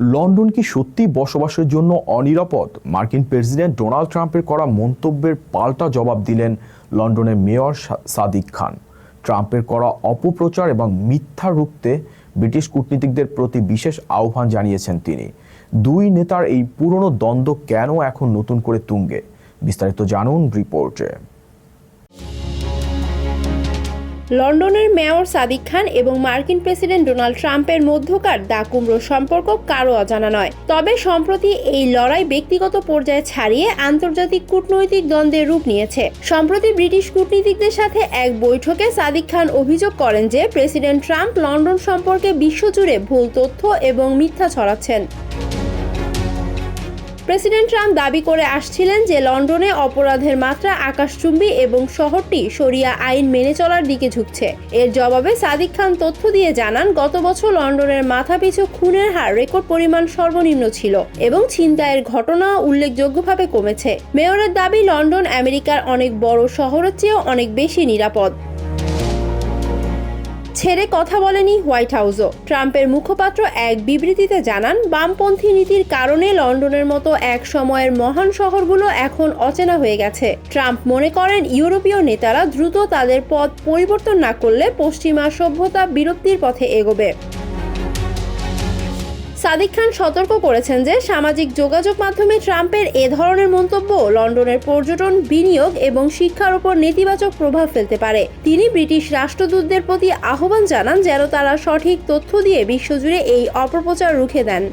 London কি সত্যি বসবাসের জন্য অনিরাপদ? মার্কিন প্রেসিডেন্ট ডোনাল্ড ট্রাম্পের করা মন্তব্যের পাল্টা জবাব দিলেন লন্ডনের মেয়র সাদিক খান। ট্রাম্পের করা অপপ্রচার এবং মিথ্যা রুখতে ব্রিটিশ কূটনীতিকদের প্রতি বিশেষ আহ্বান জানিয়েছেন তিনি। দুই নেতার এই পুরনো দ্বন্দ্ব কেন এখন নতুন করে তুঙ্গে, বিস্তারিত জানুন রিপোর্টে। লন্ডনের মেয়র সাদিক খান এবং মার্কিন প্রেসিডেন্ট ডোনাল্ড ট্রাম্পের মধ্যকার দাকুমড়ো সম্পর্ক কারো অজানা নয়। তবে সম্প্রতি এই লড়াই ব্যক্তিগত পর্যায়ে ছাড়িয়ে আন্তর্জাতিক কূটনৈতিক দ্বন্দ্বের রূপ নিয়েছে। সম্প্রতি ব্রিটিশ কূটনীতিকদের সাথে এক বৈঠকে সাদিক খান অভিযোগ করেন যে প্রেসিডেন্ট ট্রাম্প লন্ডন সম্পর্কে বিশ্বজুড়ে ভুল তথ্য এবং মিথ্যা ছড়াচ্ছেন। প্রেসিডেন্ট ট্রাম্প দাবি করে আসছিলেন যে লন্ডনে অপরাধের মাত্রা আকাশচুম্বী এবং শহরটি শরিয়া আইন মেনে চলার দিকে ঝুঁকছে। এর জবাবে সাদিক খান তথ্য দিয়ে জানান, গত বছর লন্ডনের মাথাপিছু খুনের হার রেকর্ড পরিমাণ সর্বনিম্ন ছিল এবং ছিনতাইয়ের ঘটনা উল্লেখযোগ্যভাবে কমেছে। মেয়রের দাবি, লন্ডন আমেরিকার অনেক বড় শহরের চেয়েও অনেক বেশি নিরাপদ। ছেড়ে কথা বলেনি হোয়াইট হাউসও। ট্রাম্পের মুখপাত্র এক বিবৃতিতে জানান, বামপন্থী নীতির কারণে লন্ডনের মতো এক সময়ের মহান শহরগুলো এখন অচেনা হয়ে গেছে। ট্রাম্প মনে করেন ইউরোপীয় নেতারা দ্রুত তাদের পথ পরিবর্তন না করলে পশ্চিমা সভ্যতা বিলুপ্তির পথে এগোবে। সাদিক খান সতর্ক করেছেন যে সামাজিক যোগাযোগ মাধ্যমে ট্রাম্পের এ ধরনের মন্তব্য লন্ডনের পর্যটন, বিনিয়োগ এবং শিক্ষার উপর নেতিবাচক প্রভাব ফেলতে পারে। তিনি ব্রিটিশ রাষ্ট্রদূতদের প্রতি আহ্বান জানান যেন তারা সঠিক তথ্য দিয়ে বিশ্বজুড়ে এই অপপ্রচার রুখে দেন।